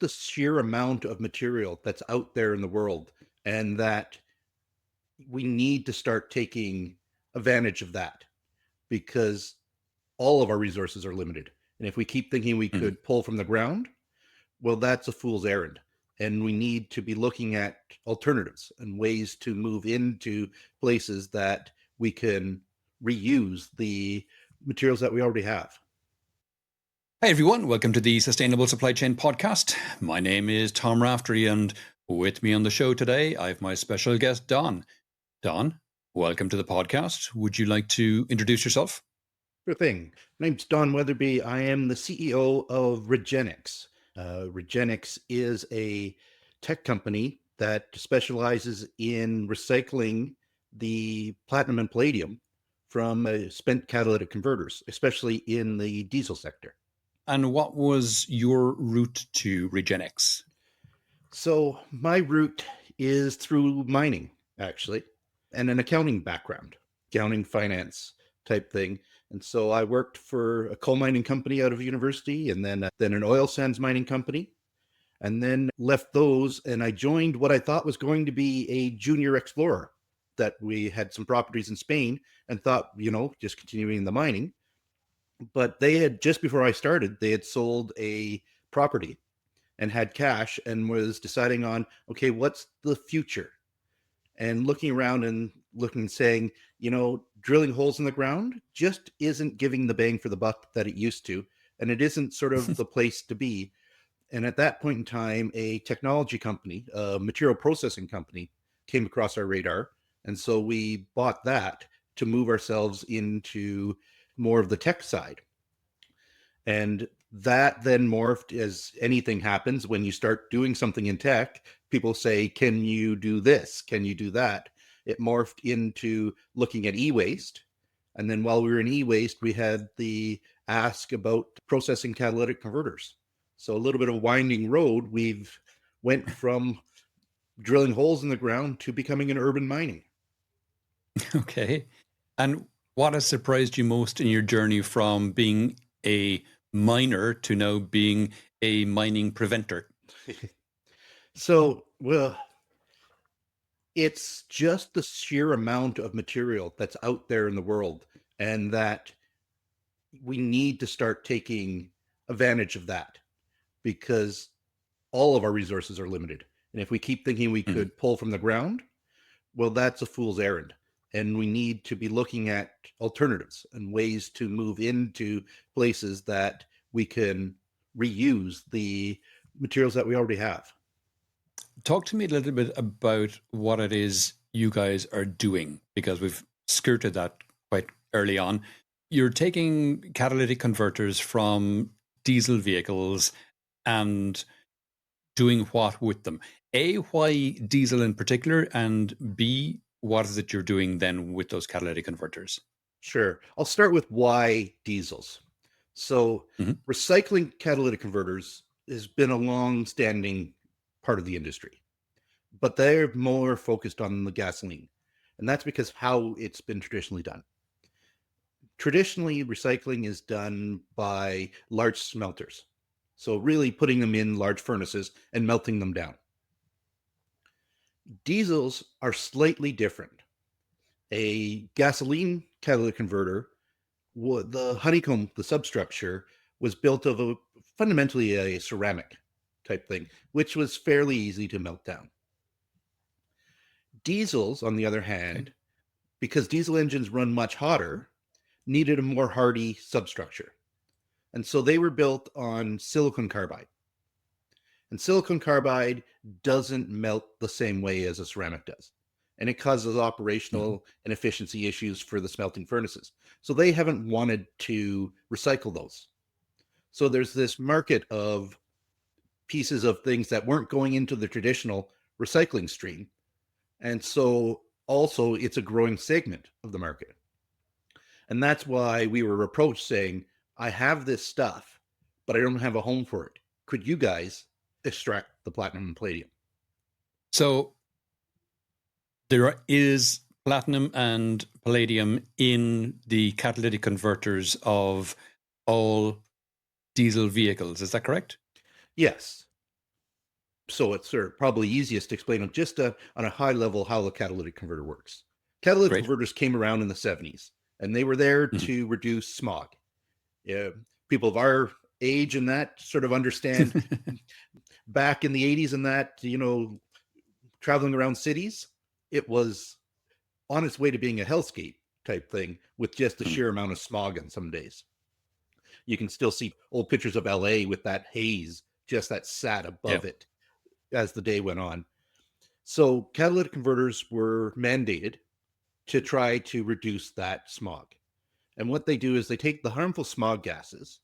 the sheer amount of material that's out there in the world, and that we need to start taking advantage of that because all of our resources are limited. And if we keep thinking we Mhm. could pull from the ground, well, that's a fool's errand. And we need to be looking at alternatives and ways to move into places that we can reuse the materials that we already have. Hi, everyone. Welcome to the Sustainable Supply Chain Podcast. My name is Tom Raftery, and with me on the show today, I have my special guest, Don. Don, welcome to the podcast. Would you like to introduce yourself? Sure thing. My name's Don Weatherbee. I am the CEO of Regenx. Regenx is a tech company that specializes in recycling the platinum and palladium from spent catalytic converters, especially in the diesel sector. And what was your route to Regenx? So my route is through mining, actually, and an accounting background, accounting finance type thing. And so I worked for a coal mining company out of university, and then an oil sands mining company, and then left those, and I joined what I thought was going to be a junior explorer. That we had some properties in Spain and thought, just continuing the mining. But they had, just before I started, they had sold a property and had cash and was deciding on, okay, what's the future? And looking around and looking, saying, drilling holes in the ground just isn't giving the bang for the buck that it used to. And it isn't sort of the place to be. And at that point in time, a technology company, a material processing company, came across our radar. And so we bought that to move ourselves into more of the tech side. And that then morphed, as anything happens when you start doing something in tech. People say, can you do this? Can you do that? It morphed into looking at e-waste. And then while we were in e-waste, we had the ask about processing catalytic converters. So a little bit of a winding road. We've went from drilling holes in the ground to becoming an urban mining. Okay. And what has surprised you most in your journey from being a miner to now being a mining preventer? So, well, it's just the sheer amount of material that's out there in the world, and that we need to start taking advantage of that because all of our resources are limited. And if we keep thinking we Mhm. could pull from the ground, well, that's a fool's errand. And we need to be looking at alternatives and ways to move into places that we can reuse the materials that we already have. Talk to me a little bit about what it is you guys are doing, because we've skirted that quite early on. You're taking catalytic converters from diesel vehicles and doing what with them? A, why diesel in particular? And B, what is it you're doing then with those catalytic converters? Sure. I'll start with why diesels. So, Mhm. recycling catalytic converters has been a long-standing part of the industry, but they're more focused on the gasoline. And that's because how it's been traditionally done. Traditionally, recycling is done by large smelters. So, really putting them in large furnaces and melting them down. Diesels are slightly different. A gasoline catalytic converter, the honeycomb, the substructure, was built of fundamentally a ceramic type thing, which was fairly easy to melt down. Diesels, on the other Okay. hand, because diesel engines run much hotter, needed a more hardy substructure. And so they were built on silicon carbide. And silicon carbide doesn't melt the same way as a ceramic does. And it causes Mhm. operational and efficiency issues for the smelting furnaces. So they haven't wanted to recycle those. So there's this market of pieces of things that weren't going into the traditional recycling stream. And so also it's a growing segment of the market. And that's why we were approached saying, I have this stuff, but I don't have a home for it. Could you guys extract the platinum and palladium? So there is platinum and palladium in the catalytic converters of all diesel vehicles. Is that correct? Yes. So it's sort of probably easiest to explain on just on a high level how the catalytic converter works. Catalytic Great. converters came around in the 70s, and they were there Mhm. to reduce smog. Yeah, people of our age and that sort of understand back in the 80s and that, traveling around cities, it was on its way to being a hellscape type thing with just the Mhm. sheer amount of smog on some days. You can still see old pictures of LA with that haze just that sat Yeah. above it as the day went on. So catalytic converters were mandated to try to reduce that smog. And what they do is they take the harmful smog gases,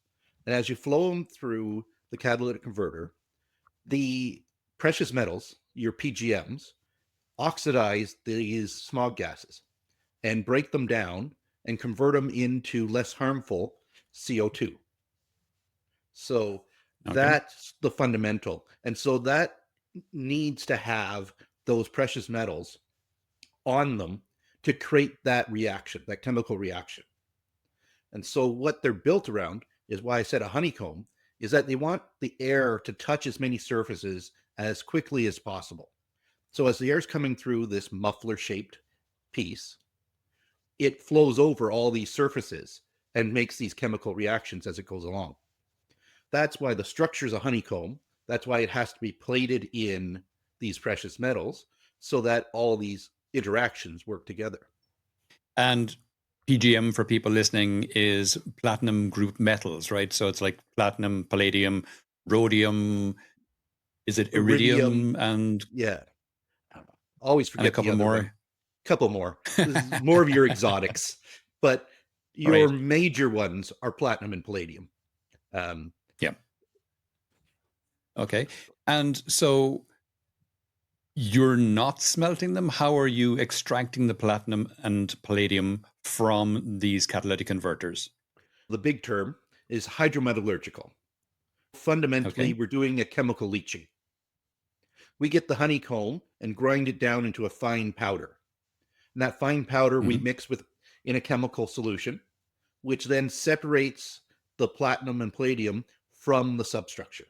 and as you flow them through the catalytic converter, the precious metals, your PGMs, oxidize these smog gases and break them down and convert them into less harmful CO2. So Okay. that's the fundamental. And so that needs to have those precious metals on them to create that reaction, that chemical reaction. And so what they're built around is why I said a honeycomb is that they want the air to touch as many surfaces as quickly as possible. So as the air's coming through this muffler shaped piece, it flows over all these surfaces and makes these chemical reactions as it goes along. That's why the structure is a honeycomb. That's why it has to be plated in these precious metals so that all these interactions work together. And PGM for people listening is platinum group metals, right? So it's like platinum, palladium, rhodium. Is it Iridium, iridium and yeah. Always a forget the couple other one. more? Couple more. This is more of your exotics, but your Right. major ones are platinum and palladium. Um, Yeah. Okay. And so you're not smelting them. How are you extracting the platinum and palladium from these catalytic converters? the big term is hydrometallurgical. Fundamentally, Okay. we're doing a chemical leaching. We get the honeycomb and grind it down into a fine powder. And that fine powder we Hmm. mix with in a chemical solution, which then separates the platinum and palladium from the substructure.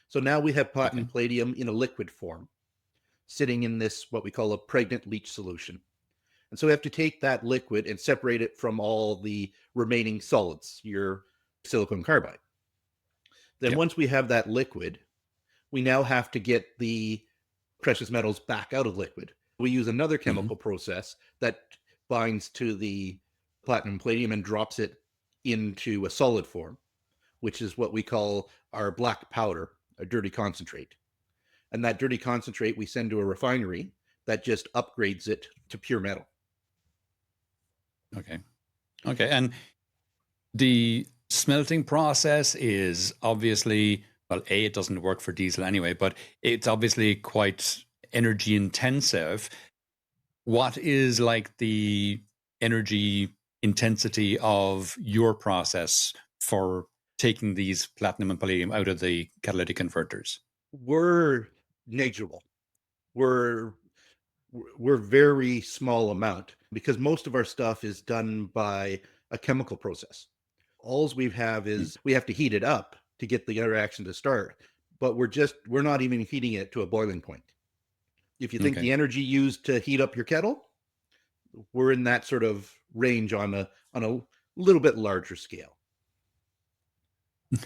So now we have platinum Okay. and palladium in a liquid form, sitting in this what we call a pregnant leach solution. And so we have to take that liquid and separate it from all the remaining solids, your silicon carbide. Then Yeah. once we have that liquid, we now have to get the precious metals back out of liquid. We use another Hmm. chemical process that binds to the platinum palladium and drops it into a solid form, which is what we call our black powder, a dirty concentrate. And that dirty concentrate we send to a refinery that just upgrades it to pure metal. Okay. Okay. And the smelting process is obviously, well, A, it doesn't work for diesel anyway, but it's obviously quite energy intensive. What is like the energy intensity of your process for taking these platinum and palladium out of the catalytic converters? We're negligible. We're we're very small amount because most of our stuff is done by a chemical process. Alls we have Mm. is we have to heat it up to get the interaction to start, but we're not even heating it to a boiling point. If you think Okay. the energy used to heat up your kettle, we're in that sort of range on a little bit larger scale.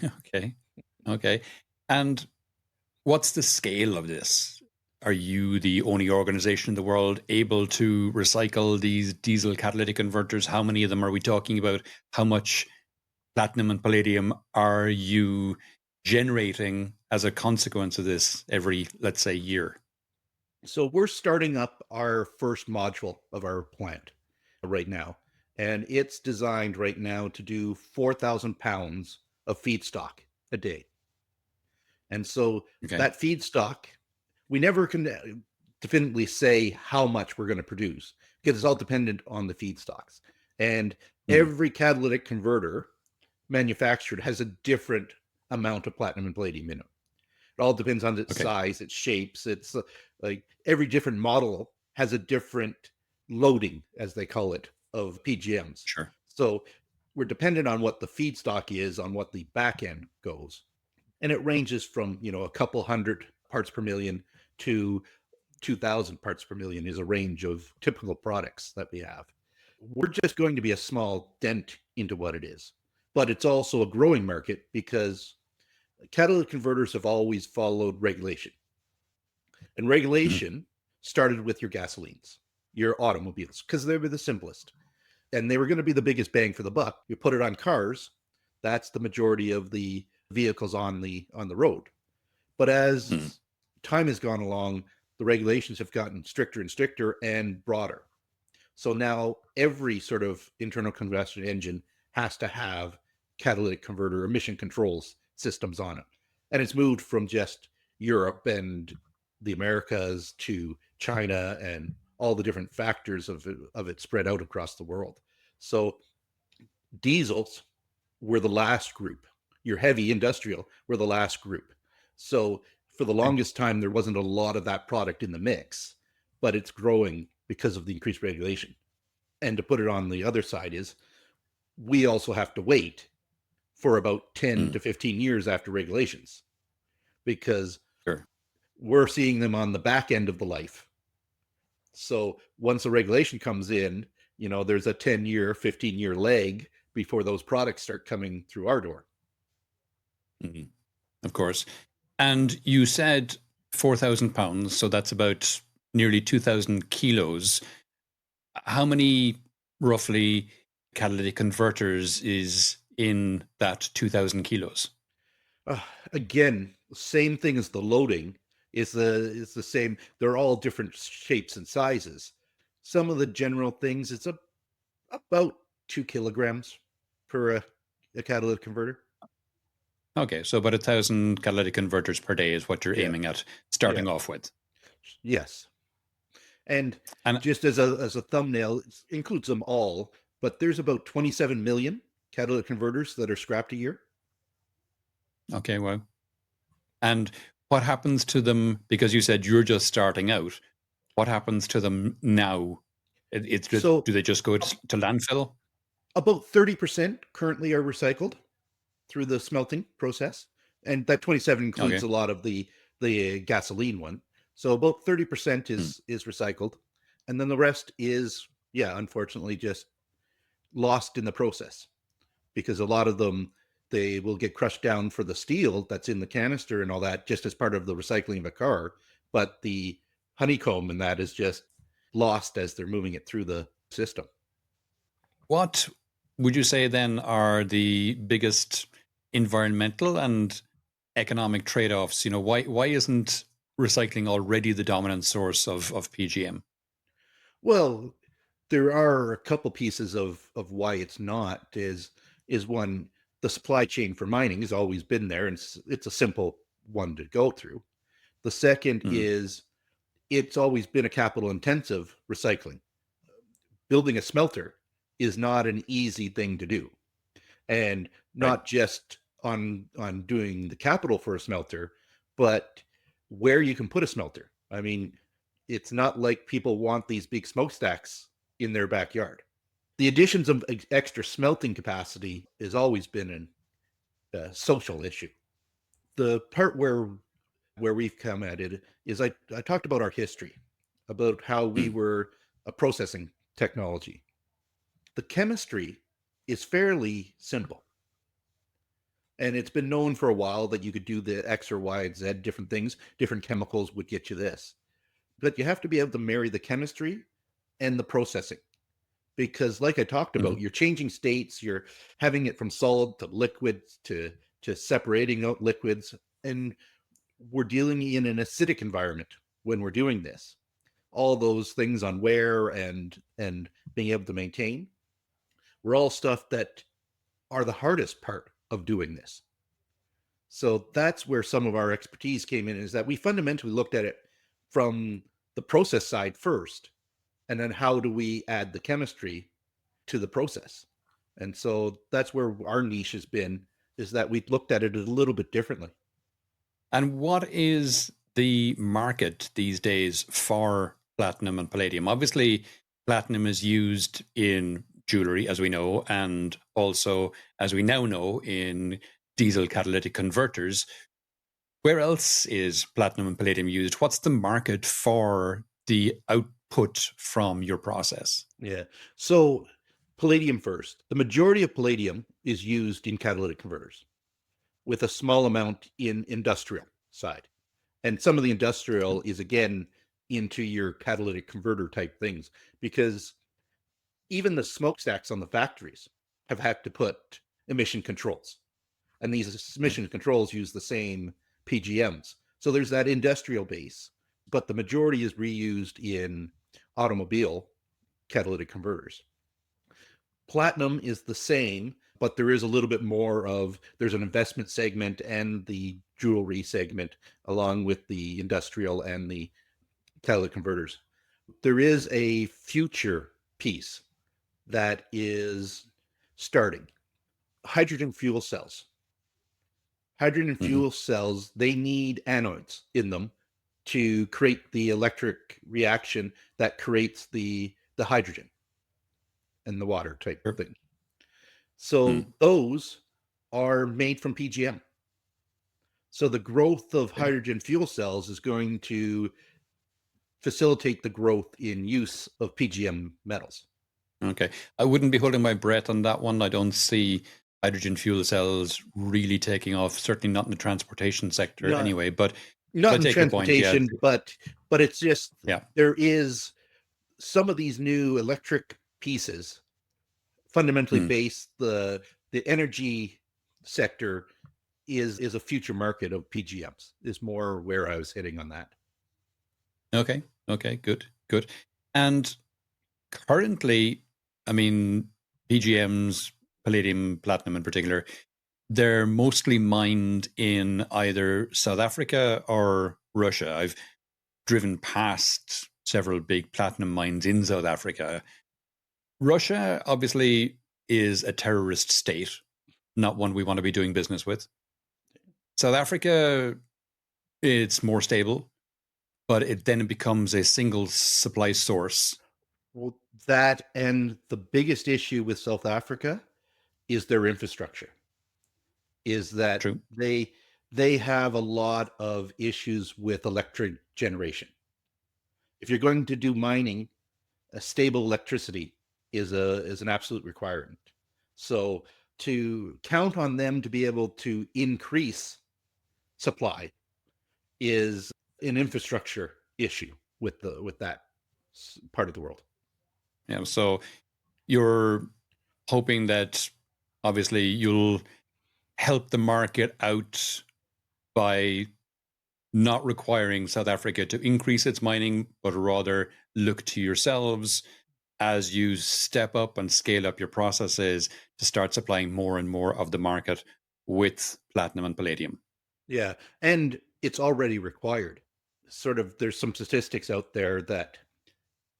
Okay. Okay. And what's the scale of this? Are you the only organization in the world able to recycle these diesel catalytic converters? How many of them are we talking about? How much platinum and palladium are you generating as a consequence of this every, let's say, year? So we're starting up our first module of our plant right now, and it's designed right now to do 4,000 pounds of feedstock a day. And so Okay. that feedstock, we never can definitely say how much we're going to produce because it's all dependent on the feedstocks. And Mm. every catalytic converter manufactured has a different amount of platinum and palladium in it. It all depends on its Okay. size, its shapes. It's like every different model has a different loading, as they call it, of PGMs. Sure. So we're dependent on what the feedstock is, on what the back end goes. And it ranges from, a couple hundred parts per million to 2,000 parts per million is a range of typical products that we have. We're just going to be a small dent into what it is. But it's also a growing market because catalytic converters have always followed regulation. And regulation started with your gasolines, your automobiles, because they were the simplest. And they were going to be the biggest bang for the buck. You put it on cars, that's the majority of the vehicles on the road. But as time has gone along, the regulations have gotten stricter and stricter and broader. So now every sort of internal combustion engine has to have catalytic converter emission controls systems on it. And it's moved from just Europe and the Americas to China and all the different factors of it spread out across the world. So diesels were the last group. Your heavy industrial were the last group. So for the longest time, there wasn't a lot of that product in the mix, but it's growing because of the increased regulation. And to put it on the other side is we also have to wait for about 10 to 15 years after regulations because we're seeing them on the back end of the life. So once a regulation comes in, there's a 10-year, 15-year lag before those products start coming through our door. Of course. And you said 4,000 pounds, so that's about nearly 2,000 kilos. How many roughly catalytic converters is in that 2,000 kilos? Again, same thing as the loading is the same. They're all different shapes and sizes. Some of the general things, it's about 2 kilograms per a catalytic converter. Okay, so about 1,000 catalytic converters per day is what you're aiming at starting off with. Yes. And just as a thumbnail, it includes them all, but there's about 27 million catalytic converters that are scrapped a year. Okay, well. And what happens to them, because you said you're just starting out, what happens to them now? Do they just go to landfill? About 30% currently are recycled through the smelting process. And that 27 includes a lot of the gasoline one. So about 30% is recycled. And then the rest is, unfortunately just lost in the process because a lot of them, they will get crushed down for the steel that's in the canister and all that just as part of the recycling of a car. But the honeycomb and that is just lost as they're moving it through the system. What would you say then are the biggest environmental and economic trade-offs? Why isn't recycling already the dominant source of PGM? Well, there are a couple pieces of why it's not. Is one, the supply chain for mining has always been there, and it's a simple one to go through. The second is it's always been a capital intensive recycling. Building a smelter is not an easy thing to do, and not just on doing the capital for a smelter, but where you can put a smelter. I mean, it's not like people want these big smokestacks in their backyard. The additions of extra smelting capacity has always been a social issue. The part where we've come at it is I talked about our history, about how we were a processing technology. The chemistry is fairly simple. And it's been known for a while that you could do the X or Y and Z, different things, different chemicals would get you this. But you have to be able to marry the chemistry and the processing. Because like I talked about, you're changing states, you're having it from solid to liquid to separating out liquids. And we're dealing in an acidic environment when we're doing this. All those things on wear and being able to maintain were all stuff that are the hardest part of doing this. So that's where some of our expertise came in, is that we fundamentally looked at it from the process side first, and then how do we add the chemistry to the process? And so that's where our niche has been, is that we've looked at it a little bit differently. And what is the market these days for platinum and palladium? Obviously, platinum is used in jewelry, as we know, and also, as we now know, in diesel catalytic converters. Where else is platinum and palladium used? What's the market for the output from your process? Yeah. So palladium first. The majority of palladium is used in catalytic converters with a small amount in industrial side. And some of the industrial is again into your catalytic converter type things because even the smokestacks on the factories have had to put emission controls. And these emission controls use the same PGMs. So there's that industrial base, but the majority is reused in automobile catalytic converters. Platinum is the same, but there is a little bit more of there's an investment segment and the jewelry segment along with the industrial and the catalytic converters. There is a future piece that is starting. Hydrogen fuel cells. Hydrogen Mm-hmm. fuel cells, they need anodes in them to create the electric reaction that creates the hydrogen and the water type Sure. thing. So those are made from PGM. So the growth of Okay. hydrogen fuel cells is going to facilitate the growth in use of PGM metals. Okay. I wouldn't be holding my breath on that one. I don't see hydrogen fuel cells really taking off, certainly not in the transportation sector Not anyway. But I not in take your point. Yeah. transportation, but it's just Yeah. there is some of these new electric pieces fundamentally Hmm. base the energy sector is a future market of PGMs is more where I was hitting on that. Okay. Okay. Good. Good. And currently, I mean, PGMs, palladium, platinum in particular, they're mostly mined in either South Africa or Russia. I've driven past several big platinum mines in South Africa. Russia obviously is a terrorist state, not one we want to be doing business with. South Africa, it's more stable, but it becomes a single supply source. Well, that and the biggest issue with South Africa is their infrastructure. Is that True. they have a lot of issues with electric generation. If you're going to do mining, a stable electricity is an absolute requirement. So to count on them to be able to increase supply is an infrastructure issue with that part of the world. Yeah. So you're hoping that obviously you'll help the market out by not requiring South Africa to increase its mining, but rather look to yourselves as you step up and scale up your processes to start supplying more and more of the market with platinum and palladium. Yeah, and it's already required. Sort of, there's some statistics out there that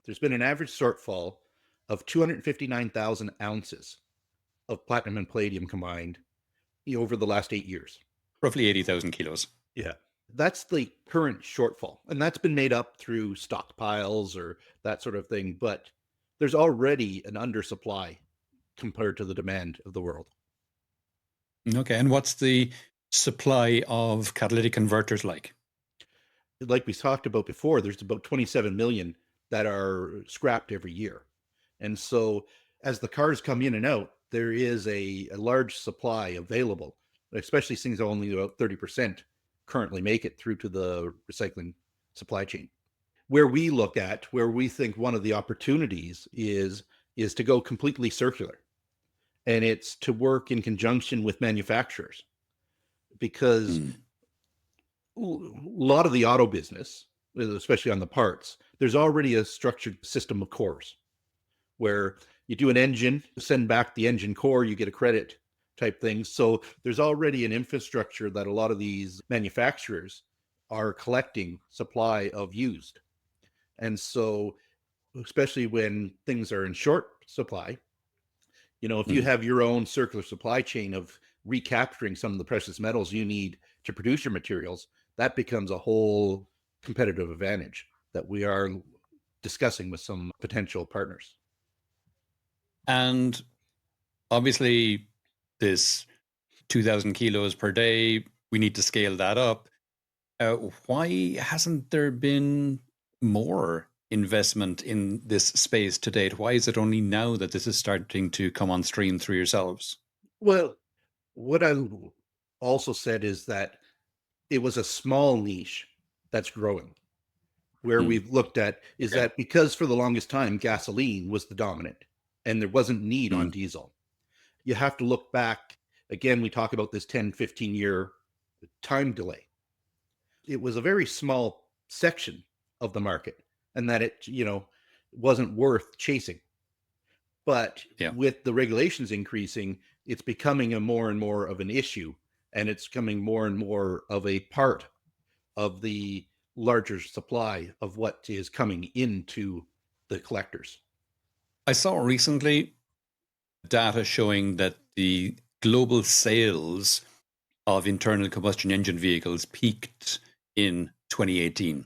there's been an average shortfall of 259,000 ounces of platinum and palladium combined over the last 8 years. Roughly 80,000 kilos. Yeah. That's the current shortfall. And that's been made up through stockpiles or that sort of thing. But there's already an undersupply compared to the demand of the world. Okay. And what's the supply of catalytic converters like? Like we talked about before, there's about 27 million that are scrapped every year. And so as the cars come in and out, there is a large supply available, especially things only about 30% currently make it through to the recycling supply chain. Where we think one of the opportunities is to go completely circular. And it's to work in conjunction with manufacturers because Mm. a lot of the auto business, especially on the parts, there's already a structured system of cores where you do an engine, send back the engine core, you get a credit type thing. So there's already an infrastructure that a lot of these manufacturers are collecting supply of used. And so, especially when things are in short supply, if you Mm. have your own circular supply chain of recapturing some of the precious metals you need to produce your materials, that becomes a whole competitive advantage that we are discussing with some potential partners. And obviously, this 2,000 kilos per day, we need to scale that up. Why hasn't there been more investment in this space to date? Why is it only now that this is starting to come on stream through yourselves? Well, what I also said is that it was a small niche that's growing. Where Hmm. we've looked at is Okay. that because for the longest time gasoline was the dominant and there wasn't need on Hmm. diesel. You have to look back again. We talk about this 10-15 year time delay. It was a very small section of the market, and that it wasn't worth chasing. But Yeah. with the regulations increasing, it's becoming a more and more of an issue, and it's becoming more and more of a part of the larger supply of what is coming into the collectors. I saw recently data showing that the global sales of internal combustion engine vehicles peaked in 2018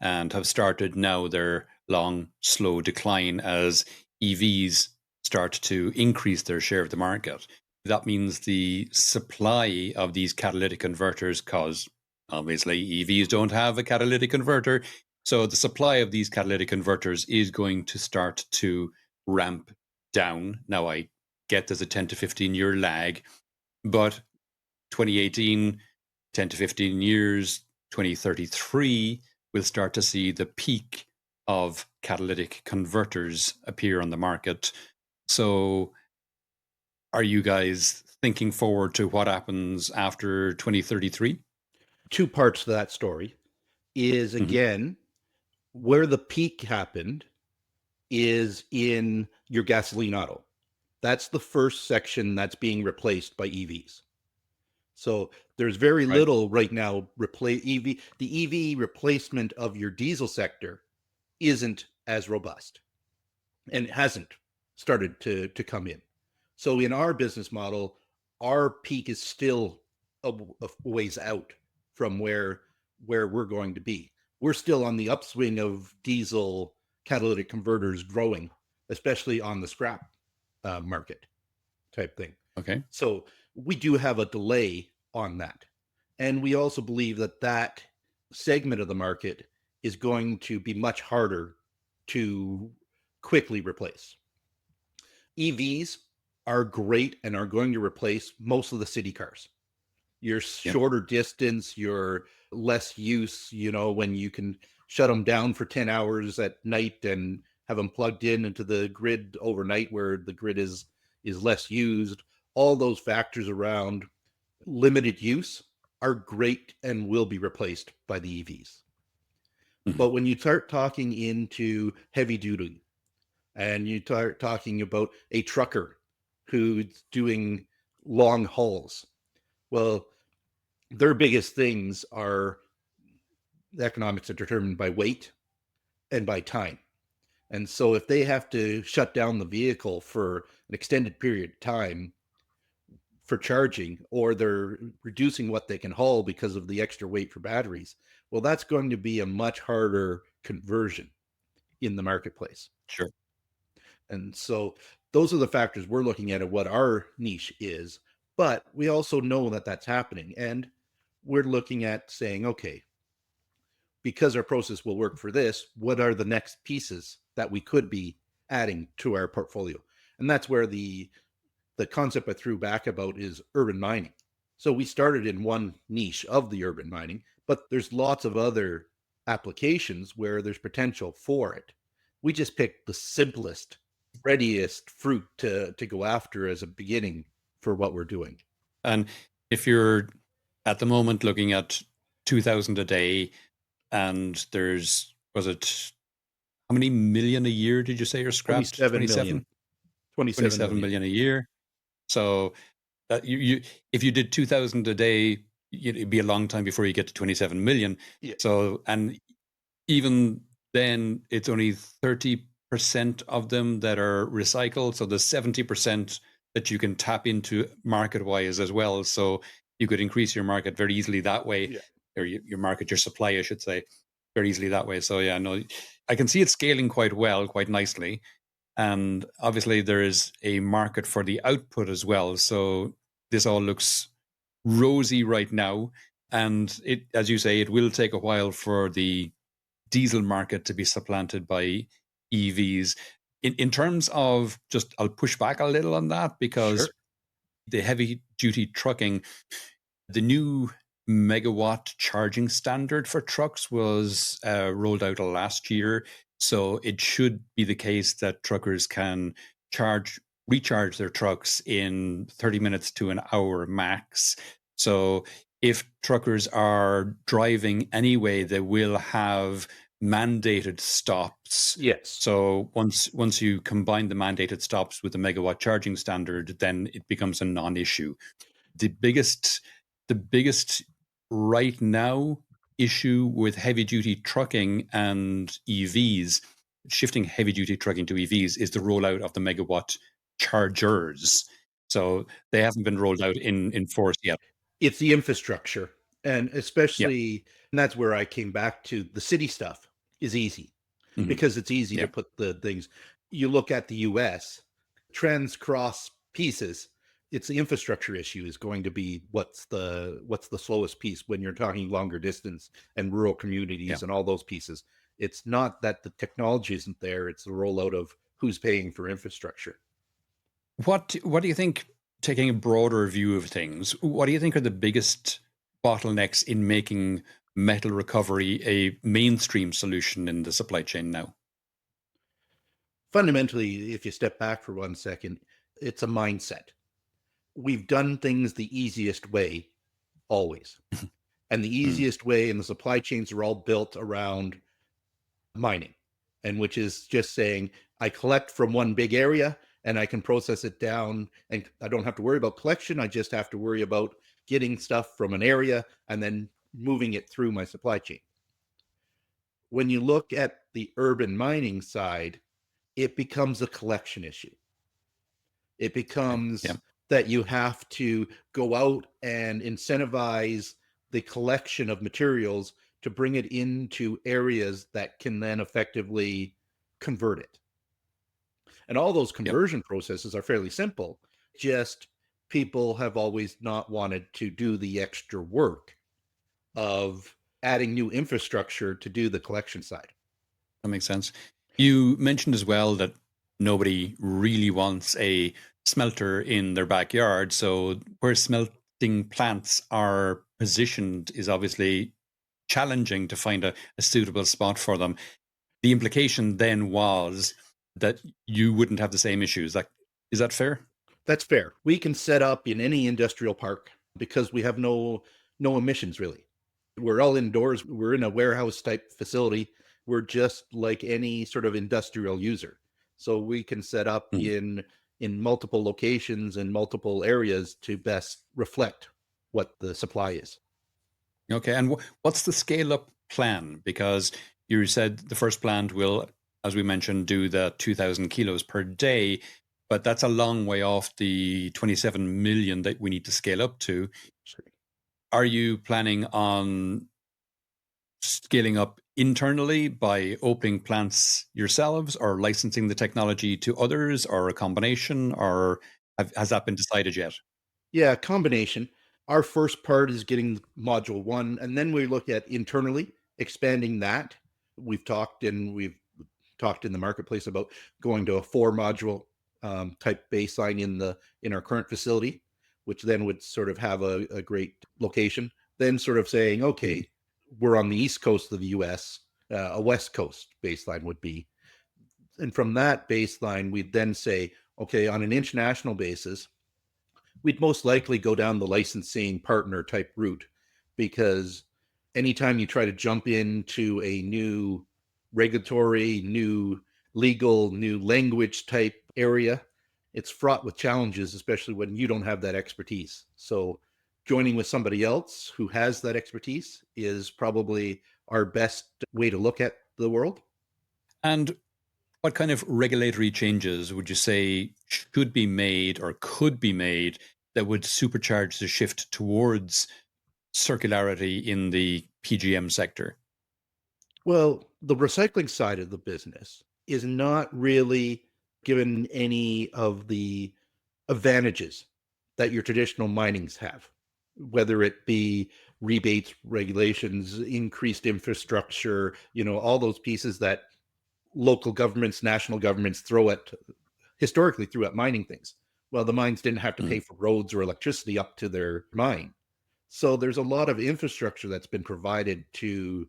and have started now their long, slow decline as EVs start to increase their share of the market. That means the supply of these catalytic converters, because obviously EVs don't have a catalytic converter, so the supply of these catalytic converters is going to start to ramp down. Now, I get there's a 10 to 15-year lag, but 2018, 10 to 15 years, 2033, we'll start to see the peak of catalytic converters appear on the market. So, are you guys thinking forward to what happens after 2033? Two parts to that story is, Mm-hmm. again, where the peak happened is in your gasoline auto. That's the first section that's being replaced by EVs. So there's very Right. little right now EV. The EV replacement of your diesel sector isn't as robust, and it hasn't started to come in. So in our business model, our peak is still a ways out from where we're going to be. We're still on the upswing of diesel catalytic converters growing, especially on the scrap market type thing. Okay. So we do have a delay on that. And we also believe that that segment of the market is going to be much harder to quickly replace. EVs are great and are going to replace most of the city cars. Your Yep. shorter distance, your less use, when you can shut them down for 10 hours at night and have them plugged in into the grid overnight where the grid is less used. All those factors around limited use are great and will be replaced by the EVs. Mm-hmm. But when you start talking into heavy duty and you start talking about a trucker who's doing long hauls, well, their biggest things are the economics are determined by weight and by time. And so if they have to shut down the vehicle for an extended period of time for charging, or they're reducing what they can haul because of the extra weight for batteries, well, that's going to be a much harder conversion in the marketplace. Sure. And so those are the factors we're looking at what our niche is. But we also know that that's happening. And we're looking at saying, okay, because our process will work for this, what are the next pieces that we could be adding to our portfolio? And that's where the concept I threw back about is urban mining. So we started in one niche of the urban mining, but there's lots of other applications where there's potential for it. We just picked the simplest, readiest fruit to go after as a beginning for what we're doing. And if you're at the moment looking at 2,000 a day, and was it, how many million a year did you say you're scrapped? 27 million. 27? 27 27 million. million a year. So you if you did 2,000 a day, it'd be a long time before you get to 27 million. Yeah. So, and even then, it's only 30% of them that are recycled. So there's 70% that you can tap into market wise as well. So you could increase your market very easily that way, Yeah. or your market, your supply, I should say, very easily that way. So yeah, no, I can see it scaling quite well, quite nicely. And obviously, there is a market for the output as well. So this all looks rosy right now. And it, as you say, it will take a while for the diesel market to be supplanted by EVs. In terms of just, I'll push back a little on that because Sure. the heavy duty trucking, the new megawatt charging standard for trucks was rolled out last year. So it should be the case that truckers can recharge their trucks in 30 minutes to an hour max. So if truckers are driving anyway, they will have mandated stops. Yes. So once you combine the mandated stops with the megawatt charging standard, then it becomes a non-issue. The biggest right now issue with heavy duty trucking and EVs, shifting heavy duty trucking to EVs, is the rollout of the megawatt chargers. So they haven't been rolled out in force yet. It's the infrastructure. And Yeah. especially, and that's where I came back to the city stuff is easy Mhm. because it's easy to Yeah. put the things. You look at the US, trends cross pieces. It's the infrastructure issue is going to be what's the slowest piece when you're talking longer distance and rural Yeah. communities and all those pieces. It's not that the technology isn't there, it's the rollout of who's paying for infrastructure. What do you think, taking a broader view of things, what do you think are the biggest bottlenecks in making metal recovery a mainstream solution in the supply chain now? Fundamentally, if you step back for 1 second, it's a mindset. We've done things the easiest way always. And the Mm, easiest way in the supply chains are all built around mining, and which is just saying I collect from one big area and I can process it down and I don't have to worry about collection. I just have to worry about getting stuff from an area and then moving it through my supply chain. When you look at the urban mining side, it becomes a collection issue. It okay. Yeah. becomes that you have to go out and incentivize the collection of materials to bring it into areas that can then effectively convert it. And all those Yep. conversion processes are fairly simple. Just people have always not wanted to do the extra work of adding new infrastructure to do the collection side. That makes sense. You mentioned as well that nobody really wants a smelter in their backyard. So where smelting plants are positioned is obviously challenging to find a suitable spot for them. The implication then was that you wouldn't have the same issues. Like, is that fair? That's fair. We can set up in any industrial park because we have no emissions really. We're all indoors. We're in a warehouse type facility. We're just like any sort of industrial user. So we can set up Mhm. in multiple locations and multiple areas to best reflect what the supply is. Okay. And what's the scale up plan? Because you said the first plant will, as we mentioned, do the 2,000 kilos per day, but that's a long way off the 27 million that we need to scale up to. Are you planning on scaling up internally by opening plants yourselves or licensing the technology to others or a combination, or has that been decided yet? Yeah, combination. Our first part is getting module one, and then we look at internally expanding that. We've talked in the marketplace about going to a four module type baseline in our current facility, which then would sort of have a great location. Then sort of saying, Mhm. okay, we're on the east coast of the U.S. A west coast baseline would be, and from that baseline, we'd then say, okay, on an international basis, we'd most likely go down the licensing partner type route because anytime you try to jump into a new regulatory, new legal, new language type area, it's fraught with challenges, especially when you don't have that expertise. So, joining with somebody else who has that expertise is probably our best way to look at the world. And what kind of regulatory changes would you say should be made or could be made that would supercharge the shift towards circularity in the PGM sector? Well, the recycling side of the business is not really given any of the advantages that your traditional minings have, whether it be rebates, regulations, increased infrastructure, all those pieces that local governments, national governments historically threw at mining things. Well, the mines didn't have to pay for roads or electricity up to their mine. So there's a lot of infrastructure that's been provided to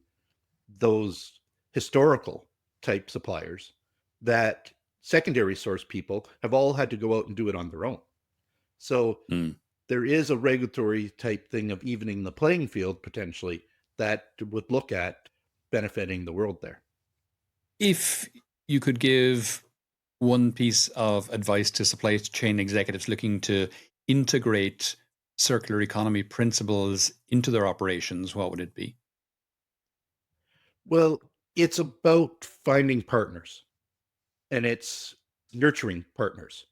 those historical type suppliers that secondary source people have all had to go out and do it on their own. So there is a regulatory type thing of evening the playing field potentially that would look at benefiting the world there. If you could give one piece of advice to supply chain executives looking to integrate circular economy principles into their operations, what would it be? Well, it's about finding partners, and it's nurturing partners.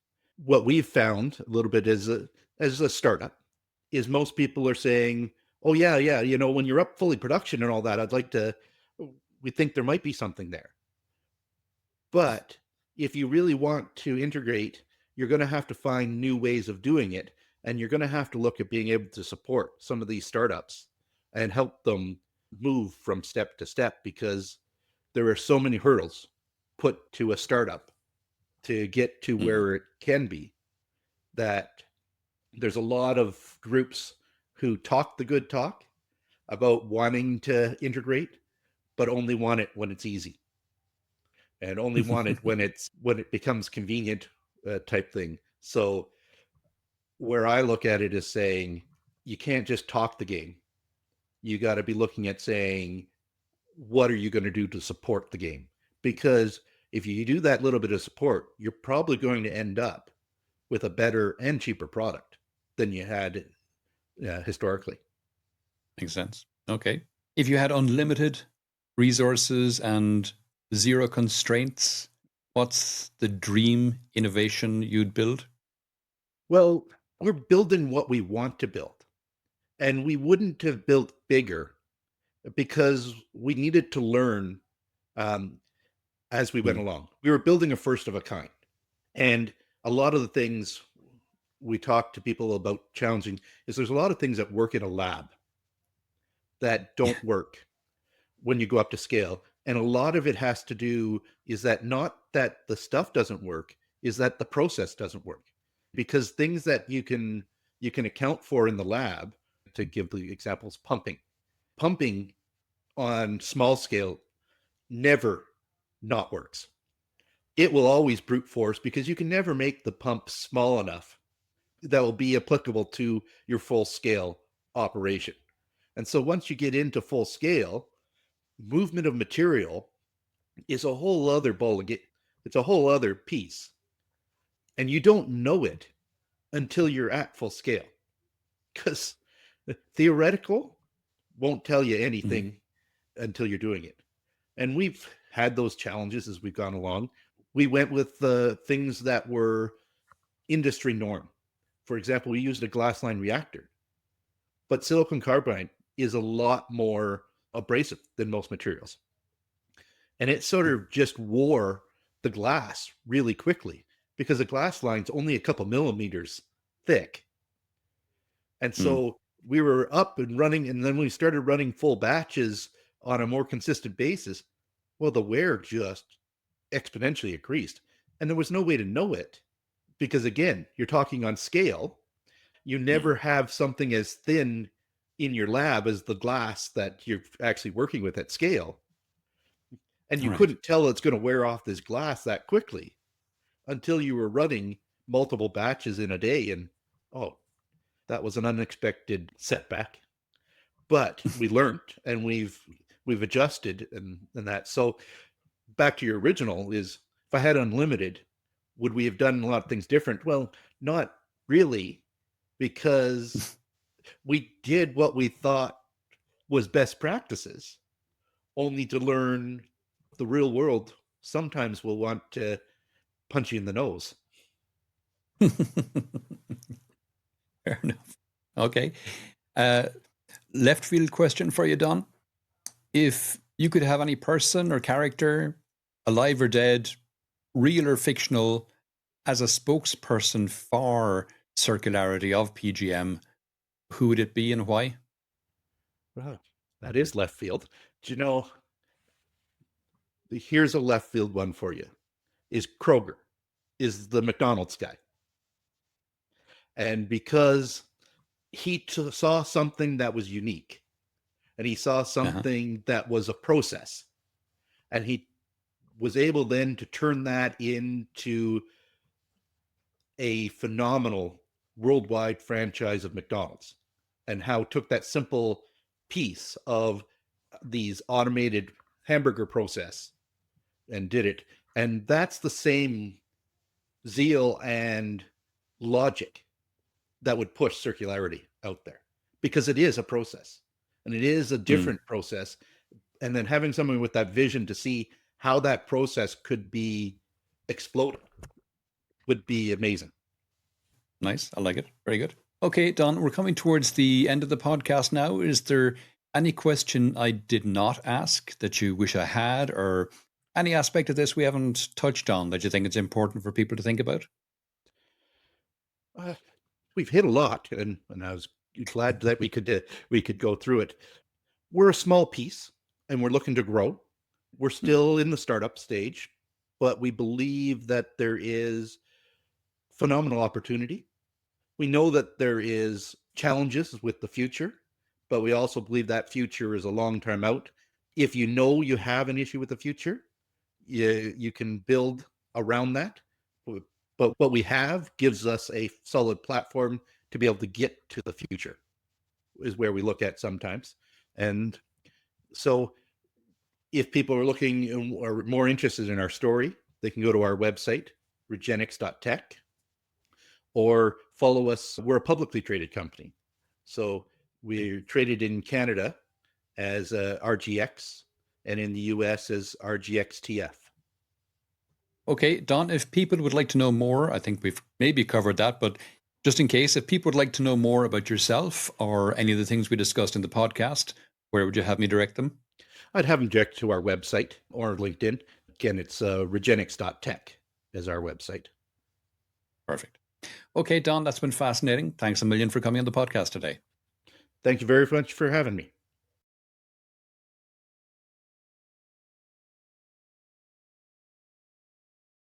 What we've found a little bit as a startup is most people are saying, oh yeah, when you're up fully production and all that, we think there might be something there. But if you really want to integrate, you're going to have to find new ways of doing it. And you're going to have to look at being able to support some of these startups and help them move from step to step, because there are so many hurdles put to a startup to get to where it can be, that there's a lot of groups who talk the good talk about wanting to integrate, but only want it when it's easy, and only want it when it becomes convenient type thing. So where I look at it is saying, you can't just talk the game. You got to be looking at saying, what are you going to do to support the game? Because if you do that little bit of support, you're probably going to end up with a better and cheaper product than you had historically. Makes sense. Okay. If you had unlimited resources and zero constraints, what's the dream innovation you'd build? Well, we're building what we want to build. And we wouldn't have built bigger because we needed to learn as we went along. We were building a first of a kind. And a lot of the things we talk to people about challenging is there's a lot of things that work in a lab that don't work when you go up to scale. And a lot of it has to do is that not that the stuff doesn't work, is that the process doesn't work. Because things that you can account for in the lab, to give the examples, pumping on small scale never not works. It will always brute force, because you can never make the pump small enough that will be applicable to your full scale operation. And so once you get into full scale, movement of material is a whole other ball again. It's a whole other piece. And you don't know it until you're at full scale, because theoretical won't tell you anything until you're doing it. And we've had those challenges as we've gone along. We went with the things that were industry norm. For example, we used a glass line reactor, but silicon carbide is a lot more abrasive than most materials. And it sort of just wore the glass really quickly, because the glass line's only a couple millimeters thick. And so we were up and running, and then we started running full batches on a more consistent basis. Well, the wear just exponentially increased, and there was no way to know it, because again, you're talking on scale. You never have something as thin in your lab as the glass that you're actually working with at scale. And you couldn't tell it's going to wear off this glass that quickly until you were running multiple batches in a day. And that was an unexpected setback. But we learned, and we've adjusted and that. So back to your original is, if I had unlimited, would we have done a lot of things different? Well, not really, because we did what we thought was best practices, only to learn the real world sometimes will want to punch you in the nose. Fair enough. Okay. Left field question for you, Don. If you could have any person or character, alive or dead, real or fictional, as a spokesperson for circularity of PGM, who would it be and why? Wow, that is left field. Do you know, here's a left field one for you. Is Kroger, is the McDonald's guy. And because he saw something that was unique, and he saw something that was a process, and he was able then to turn that into a phenomenal worldwide franchise of McDonald's, and how took that simple piece of these automated hamburger process and did it. And that's the same zeal and logic that would push circularity out there, because it is a process and it is a different process. And then having someone with that vision to see how that process could be exploded would be amazing. Nice. I like it. Very good. Okay, Don, we're coming towards the end of the podcast now. Is there any question I did not ask that you wish I had, or any aspect of this we haven't touched on that you think it's important for people to think about? We've hit a lot, and I was glad that we could go through it. We're a small piece, and we're looking to grow. We're still in the startup stage, but we believe that there is phenomenal opportunity. We know that there is challenges with the future, but we also believe that future is a long time out. If you know you have an issue with the future, you can build around that. But what we have gives us a solid platform to be able to get to the future, is where we look at sometimes. And so if people are looking or more interested in our story, they can go to our website, regenx.tech, or follow us. We're a publicly traded company. So we're traded in Canada as RGX, and in the US as RGXTF. Okay, Don, if people would like to know more, I think we've maybe covered that, but just in case, if people would like to know more about yourself or any of the things we discussed in the podcast, where would you have me direct them? I'd have them direct to our website or LinkedIn. Again, it's regenx.tech is our website. Perfect. Okay, Don, that's been fascinating. Thanks a million for coming on the podcast today. Thank you very much for having me.